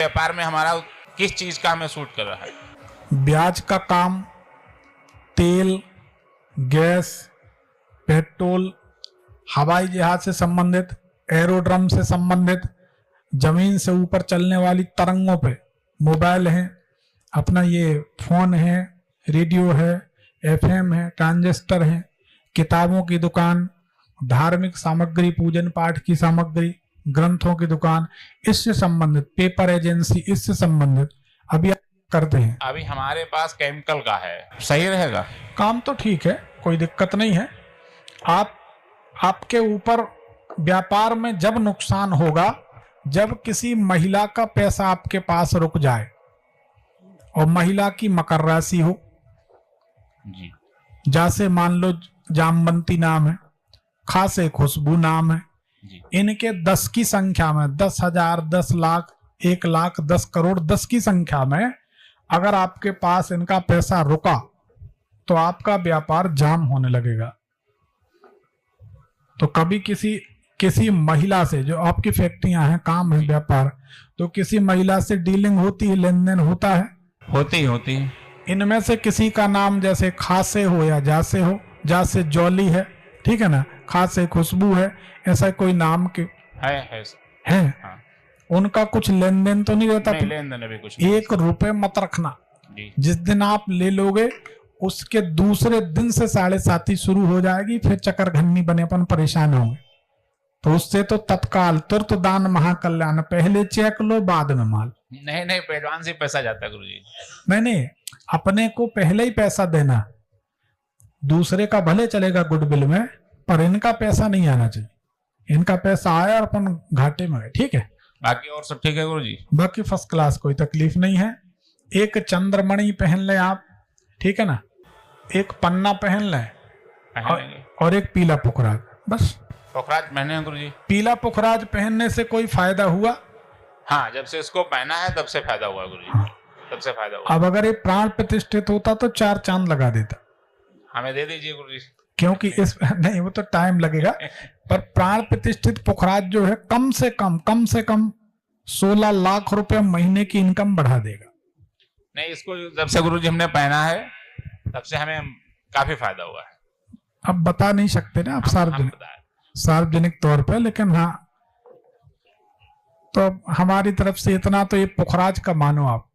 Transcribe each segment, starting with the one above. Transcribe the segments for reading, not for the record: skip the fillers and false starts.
व्यापार में हमारा किस चीज का हमें सूट कर रहा है? ब्याज का काम, तेल, गैस, पेट्रोल, हवाई जहाज से संबंधित, एरोड्रम से संबंधित, जमीन से ऊपर चलने वाली तरंगों पे, मोबाइल है, अपना ये फोन है, रेडियो है, एफएम है, ट्रांजिस्टर है, किताबों की दुकान, धार्मिक सामग्री, पूजन पाठ की सामग्री, ग्रंथों की दुकान, इससे संबंधित, पेपर एजेंसी, इससे संबंधित अभी करते हैं। अभी हमारे पास केमिकल का है, सही रहेगा? काम तो ठीक है, कोई दिक्कत नहीं है। आपके ऊपर व्यापार में जब नुकसान होगा जब किसी महिला का पैसा आपके पास रुक जाए और महिला की मकर राशि हो जी। जैसे मान लो जामवंती नाम है, खासे खुशबू नाम है जी। इनके 10 की संख्या में, 10,000, 10 लाख, 1 लाख, 10 करोड़, 10 की संख्या में अगर आपके पास इनका पैसा रुका तो आपका व्यापार जाम होने लगेगा। तो कभी किसी महिला से, जो आपकी फैक्ट्रियां हैं, काम है, व्यापार, तो किसी महिला से डीलिंग होती है, लेन देन होता है, होती है। इनमें से किसी का नाम जैसे खासे हो या जासे हो, जासे जॉली है, ठीक है ना, खासे खुशबू है, ऐसा कोई नाम के है। हाँ। उनका कुछ लेन देन तो नहीं रहता? नहीं, लेन देन अभी कुछ नहीं। 1 रुपए मत रखना जी। जिस दिन आप ले लोगे उसके दूसरे दिन से 7.5 शुरू हो जाएगी, फिर चक्करघन्नी बने अपन परेशान होंगे। तो उससे तो तत्काल तुरंत दान महाकल्याण, पहले चेक लो बाद में माल। नहीं, एडवांस ही पैसा जाता है गुरुजी। नहीं, अपने को पहले ही पैसा देना, दूसरे का भले चलेगा गुडविल में, पर इनका पैसा नहीं आना चाहिए। इनका पैसा आया और अपन घाटे में गए, ठीक है। बाकी और सब ठीक है गुरुजी? बाकी फर्स्ट क्लास, कोई तकलीफ नहीं है। एक चंद्रमणि पहन ले आप, ठीक है ना, एक पन्ना पहन ले और एक पीला पुखराज, बस। पुखराज पहने हैं गुरुजी? पीला पुखराज पहनने से कोई फायदा हुआ? हाँ, जब से इसको पहना है तब से फायदा हुआ गुरुजी, तब से फायदा हुआ। अब अगर ये प्राण प्रतिष्ठित होता तो 4 चांद लगा देता। हमें दे दीजिए गुरुजी। क्योंकि इस नहीं, वो तो टाइम लगेगा, पर प्राण प्रतिष्ठित पुखराज जो है कम से कम 16 लाख रुपए महीने की इनकम बढ़ा देगा। नहीं, इसको जब से गुरुजी हमने पहना है तब से हमें काफी फायदा हुआ है। अब बता नहीं सकते ना आप सार्वजनिक तौर पे, लेकिन हाँ, तो हमारी तरफ से इतना तो ये पुखराज का मानो आप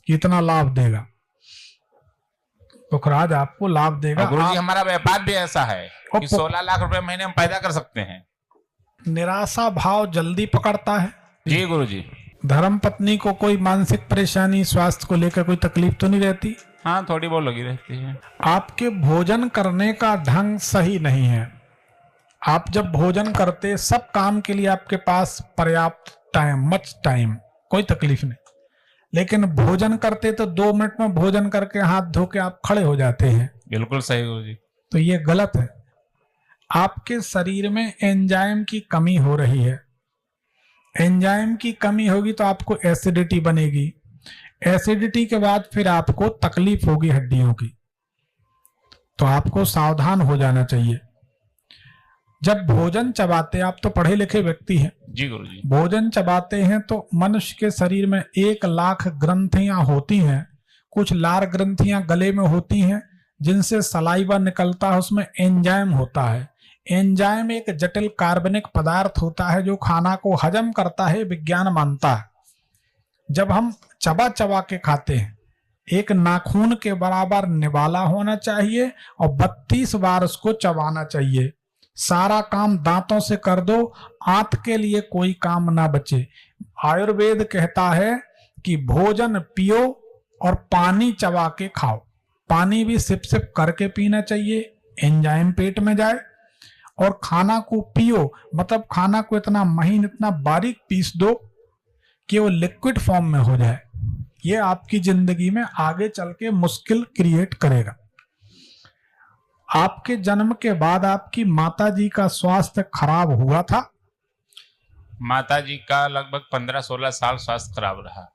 कि इतना लाभ देगा, पुखराज आपको लाभ देगा। गुरुजी हमारा व्यापार भी ऐसा है कि 16 लाख रुपए महीने हम पैदा कर सकते हैं। निराशा भाव जल्दी पकड़ता है। जी गुरुजी। धर्म पत्नी को कोई मानसिक परेशानी, स्वास्थ्य को लेकर कोई तकलीफ तो नहीं रहती? हाँ, थोड़ी बहुत लगी रहती है। आपके भोजन करने का ढंग सही नहीं है। आप जब भोजन करते, सब काम के लिए आपके पास पर्याप्त टाइम, मच टाइम, कोई तकलीफ नहीं, लेकिन भोजन करते तो 2 मिनट में भोजन करके हाथ धो के आप खड़े हो जाते हैं। बिल्कुल सही गुरुजी। तो ये गलत है। आपके शरीर में एंजाइम की कमी हो रही है। एंजाइम की कमी होगी तो आपको एसिडिटी बनेगी, एसिडिटी के बाद फिर आपको तकलीफ होगी हड्डियों की। तो आपको सावधान हो जाना चाहिए। जब भोजन चबाते, आप तो पढ़े लिखे व्यक्ति हैं। जी गुरुजी। भोजन चबाते हैं तो मनुष्य के शरीर में 1 लाख ग्रंथियां होती हैं। कुछ लार ग्रंथियां गले में होती हैं जिनसे सलाइवा निकलता है, उसमें एंजाइम होता है। एंजाइम एक जटिल कार्बनिक पदार्थ होता है जो खाना को हजम करता है, विज्ञान मानता है। जब हम चबा चबा के खाते हैं, एक नाखून के बराबर निवाला होना चाहिए और 32 बार उसको चबाना चाहिए। सारा काम दांतों से कर दो, आंत के लिए कोई काम ना बचे। आयुर्वेद कहता है कि भोजन पियो और पानी चबा के खाओ। पानी भी सिप सिप करके पीना चाहिए, एंजाइम पेट में जाए। और खाना को पियो, मतलब खाना को इतना महीन, इतना बारीक पीस दो कि वो लिक्विड फॉर्म में हो जाए। ये आपकी जिंदगी में आगे चल के मुश्किल क्रिएट करेगा। आपके जन्म के बाद आपकी माताजी का स्वास्थ्य खराब हुआ था? माताजी का लगभग 15-16 साल स्वास्थ्य खराब रहा।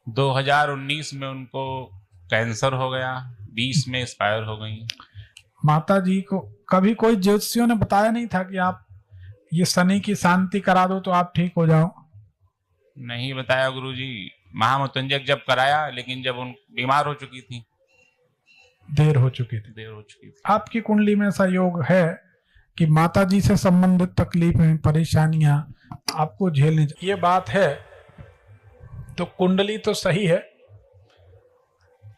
2019 में उनको कैंसर हो गया, 20 में एक्सपायर हो गई। माताजी को कभी कोई ज्योतिषियों ने बताया नहीं था कि आप ये शनि की शांति करा दो तो आप ठीक हो जाओ? नहीं बताया गुरुजी। महामृत्युंजय जब कराया, लेकिन जब उन बीमार हो चुकी थी, देर हो चुकी थी। देर हो चुकी थी। आपकी कुंडली में ऐसा योग है कि माता जी से संबंधित तकलीफें, परेशानियां आपको झेलनी, ये बात है तो कुंडली तो सही है।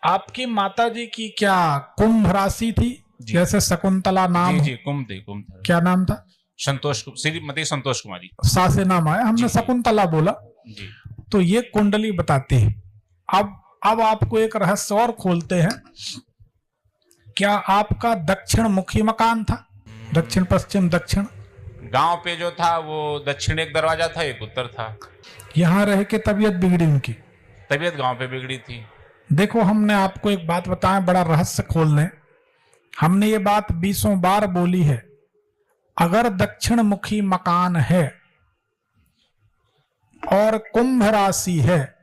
आपकी माता जी की क्या कुंभ राशि थी? जैसे शकुंतला नाम, जी कुंभ थी, कुंभ था। क्या नाम था? संतोष, श्रीमती संतोष कुमारी। सासे नाम आया, हमने शकुंतला बोला। जी। तो ये कुंडली बताती है। अब आपको एक रहस्य और खोलते हैं। क्या आपका दक्षिण मुखी मकान था? दक्षिण, पश्चिम, दक्षिण? गांव पे जो था वो दक्षिण एक दरवाजा था, एक उत्तर था। यहाँ रह के तबीयत बिगड़ी उनकी? तबीयत गांव पे बिगड़ी थी। देखो, हमने आपको एक बात बताया, बड़ा रहस्य खोल लें। हमने ये बात 20 बार बोली है। अगर दक्षिण मुखी मकान है और कुंभ राशि है,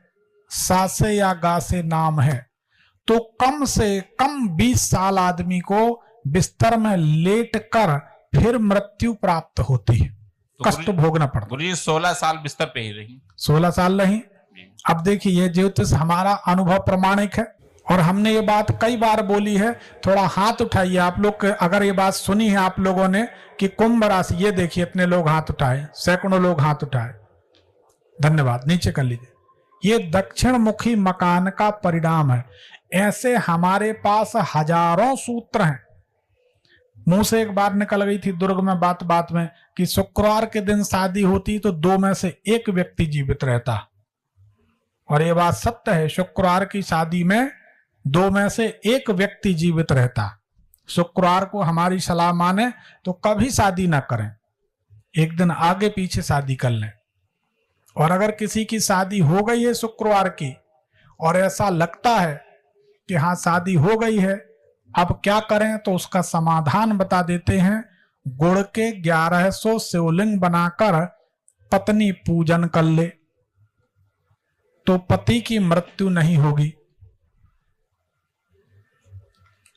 सासे या गासे नाम है, तो कम से कम 20 साल आदमी को बिस्तर में लेट कर फिर मृत्यु प्राप्त होती है, तो कष्ट भोगना पड़ता। गुरुजी 16 साल बिस्तर पे ही रही। 16 साल रही। अब देखिए, ये ज्योतिष हमारा अनुभव प्रमाणिक है और हमने ये बात कई बार बोली है। थोड़ा हाथ उठाइए आप लोग, अगर ये बात सुनी है आप लोगों ने कि कुंभ राशि, ये देखिए इतने लोग हाथ उठाए, सैकड़ों लोग हाथ उठाए, धन्यवाद, नीचे कर लीजिए। ये दक्षिण मुखी मकान का परिणाम है। ऐसे हमारे पास हजारों सूत्र हैं। मुंह से एक बार निकल गई थी दुर्ग में बात बात में कि शुक्रवार के दिन शादी होती तो 2 में से 1 व्यक्ति जीवित रहता, और ये बात सत्य है। शुक्रवार की शादी में 2 में से 1 व्यक्ति जीवित रहता। शुक्रवार को हमारी सलाह माने तो कभी शादी ना करें, एक दिन आगे पीछे शादी कर लें। और अगर किसी की शादी हो गई है शुक्रवार की और ऐसा लगता है कि हाँ शादी हो गई है, अब क्या करें, तो उसका समाधान बता देते हैं। गुड़ के 1100 शिवलिंग बनाकर पत्नी पूजन कर ले तो पति की मृत्यु नहीं होगी।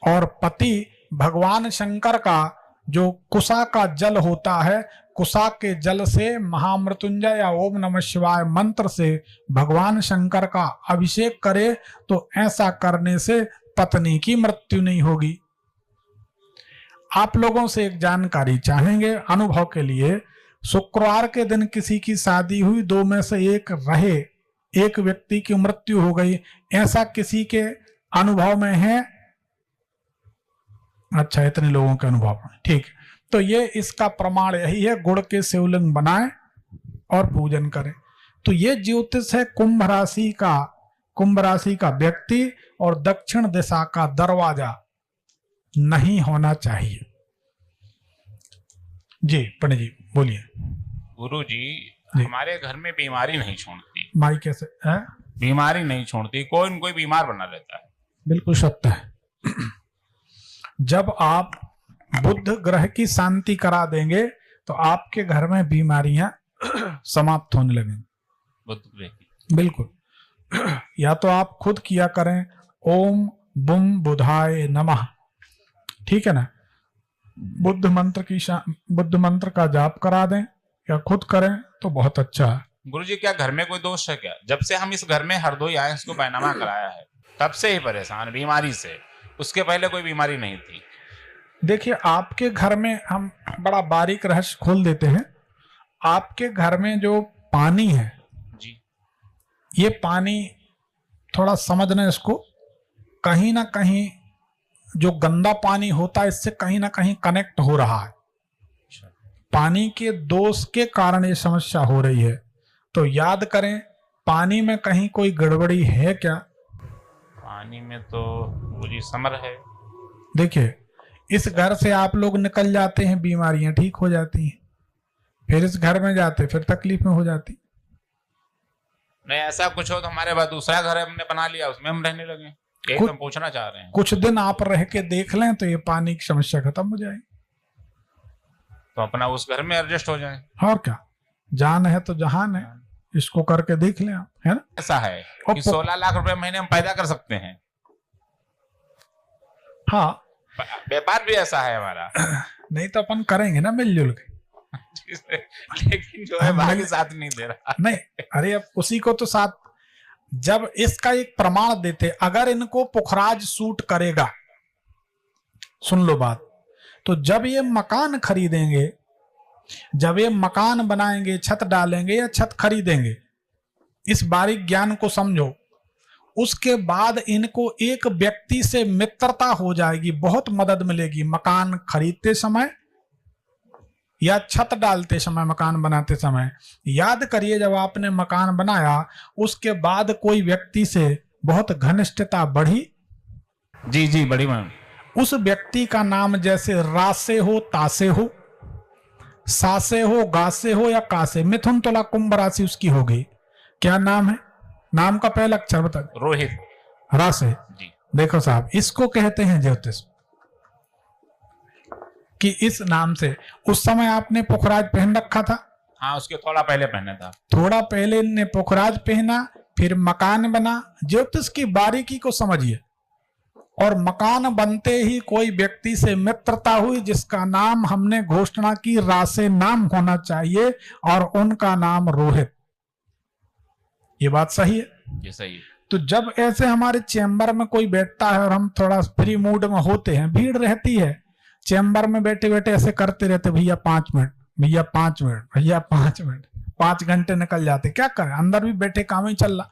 और पति भगवान शंकर का जो कुशा का जल होता है, कुशा के जल से महामृत्युंजय या ओम नमः शिवाय मंत्र से भगवान शंकर का अभिषेक करे तो ऐसा करने से पत्नी की मृत्यु नहीं होगी। आप लोगों से एक जानकारी चाहेंगे अनुभव के लिए। शुक्रवार के दिन किसी की शादी हुई, 2 में से 1 रहे, 1 व्यक्ति की मृत्यु हो गई, ऐसा किसी के अनुभव में है? अच्छा, इतने लोगों के अनुभव में, ठीक। तो ये इसका प्रमाण यही है, गुड़ के शिवलिंग बनाएं और पूजन करें। तो ये ज्योतिष है कुंभ राशि का व्यक्ति और दक्षिण दिशा का दरवाजा नहीं होना चाहिए। जी पंडित जी बोलिए। गुरु जी, हमारे घर में बीमारी नहीं छोड़ती। माई कैसे है? बीमारी नहीं छोड़ती, कोई न कोई बीमार बना रहता है। बिल्कुल सत्य है। जब आप बुध ग्रह की शांति करा देंगे तो आपके घर में बीमारियां समाप्त होने लगेंगी। बुध ग्रह की, बिल्कुल। या तो आप खुद किया करें, ओम बुम बुधाय नमः, ठीक है ना, बुद्ध मंत्र का जाप करा दें या खुद करें तो बहुत अच्छा है। गुरुजी, क्या घर में कोई दोष है क्या? जब से हम इस घर में हरदोई आए, इसको पैनामा कराया है, तब से ही परेशान बीमारी से। उसके पहले कोई बीमारी नहीं थी। देखिए, आपके घर में हम बड़ा बारीक रहस्य खोल देते हैं। आपके घर में जो पानी है जी, ये पानी थोड़ा समझना, इसको कहीं ना कहीं जो गंदा पानी होता है इससे कहीं ना कहीं कनेक्ट हो रहा है। पानी के दोष के कारण ये समस्या हो रही है। तो याद करें, पानी में कहीं कोई गड़बड़ी है क्या? पानी में तो गुरुजी समर है। देखिए, इस घर से आप लोग निकल जाते हैं, बीमारियां ठीक हो जाती हैं, फिर इस घर में जाते फिर तकलीफ में हो जाती। नहीं, ऐसा कुछ हो तो हमारे बाद दूसरा घर हमने बना लिया, उसमें हम रहने लगे, यही तो हम पूछना चाह रहे हैं। कुछ दिन आप रह के देख लें तो ये पानी की समस्या खत्म हो जाएगी। तो अपना उस घर में एडजस्ट हो जाए। और क्या, जान है तो जहान है, इसको करके देख लें आप, है ना। ऐसा है कि 16 लाख रुपए महीने हम पैदा कर सकते हैं। हाँ, व्यापार भी ऐसा है हमारा। नहीं तो अपन करेंगे ना मिलजुल के। लेकिन जो है भाग्य साथ नहीं दे रहा। नहीं, अरे अब उसी को तो साथ, जब इसका एक प्रमाण देते, अगर इनको पुखराज सूट करेगा, सुन लो बात, तो जब ये मकान खरीदेंगे, जब ये मकान बनाएंगे, छत डालेंगे या छत खरीदेंगे, इस बारीक ज्ञान को समझो, उसके बाद इनको एक व्यक्ति से मित्रता हो जाएगी, बहुत मदद मिलेगी मकान खरीदते समय या छत डालते समय, मकान बनाते समय। याद करिए, जब आपने मकान बनाया उसके बाद कोई व्यक्ति से बहुत घनिष्ठता बढ़ी, जी जी बड़ी मैम। उस व्यक्ति का नाम जैसे रासे हो, तासे हो, सासे हो, गासे हो या कासे, मिथुन तुला कुंभ राशि उसकी हो गई। क्या नाम है? नाम का पहला अक्षर बता। रोहित। रासे। जी। देखो साहब, इसको कहते हैं ज्योतिष, कि इस नाम से उस समय आपने पुखराज पहन रखा था। हाँ, उसके थोड़ा पहले पहना था। थोड़ा पहले ने पुखराज पहना, फिर मकान बना। ज्योतिष की बारीकी को समझिए। और मकान बनते ही कोई व्यक्ति से मित्रता हुई जिसका नाम हमने घोषणा की रासे नाम होना चाहिए, और उनका नाम रोहित। ये बात सही है? ये सही है। तो जब ऐसे हमारे चैम्बर में कोई बैठता है और हम थोड़ा फ्री मूड में होते हैं, भीड़ रहती है, चैम्बर में बैठे बैठे ऐसे करते रहते, भैया 5 मिनट, भैया 5 मिनट, भैया 5 मिनट, 5 घंटे निकल जाते। क्या करें, अंदर भी बैठे काम ही चल रहा।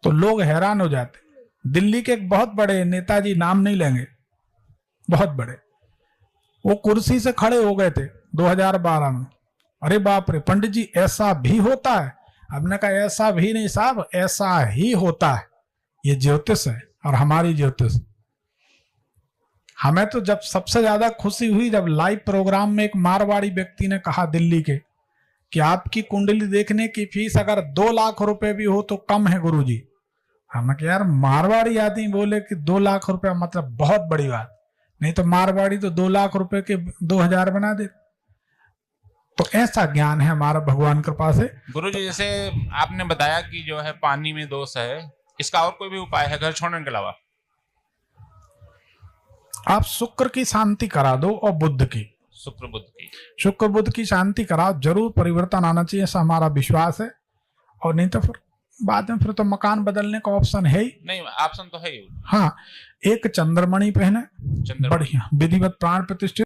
तो लोग हैरान हो जाते। दिल्ली के एक बहुत बड़े नेताजी, नाम नहीं लेंगे, बहुत बड़े, वो कुर्सी से खड़े हो गए थे 2012 में। अरे बाप रे पंडित जी, ऐसा भी होता है? हमने कहा ऐसा भी नहीं साहब, ऐसा ही होता है। ये ज्योतिष है, और हमारी ज्योतिष। हमें तो जब सबसे ज्यादा खुशी हुई जब लाइव प्रोग्राम में एक मारवाड़ी व्यक्ति ने कहा दिल्ली के, कि आपकी कुंडली देखने की फीस अगर 2 लाख रुपए भी हो तो कम है गुरुजी। हमने कहा यार, मारवाड़ी आदमी बोले कि 2 लाख रुपया मतलब बहुत बड़ी बात, नहीं तो मारवाड़ी तो 2 लाख रुपए के 2000 बना दे। तो ऐसा ज्ञान है हमारा, भगवान कृपा से। गुरुजी, जैसे आपने बताया कि जो है पानी में दोष है, इसका और कोई भी उपाय है घर छोड़ने के अलावा? आप शुक्र की शांति करा दो, और बुध की, शुक्र बुध की, शुक्र बुध की शांति कराओ, जरूर परिवर्तन आना चाहिए, ऐसा हमारा विश्वास है। और नहीं तो फिर बाद में फिर तो मकान बदलने का ऑप्शन है ही नहीं। ऑप्शन तो है ही। हाँ, एक चंद्रमणि पहने, चंद्रमणि। बढ़िया विधिवत प्राण प्रतिष्ठित।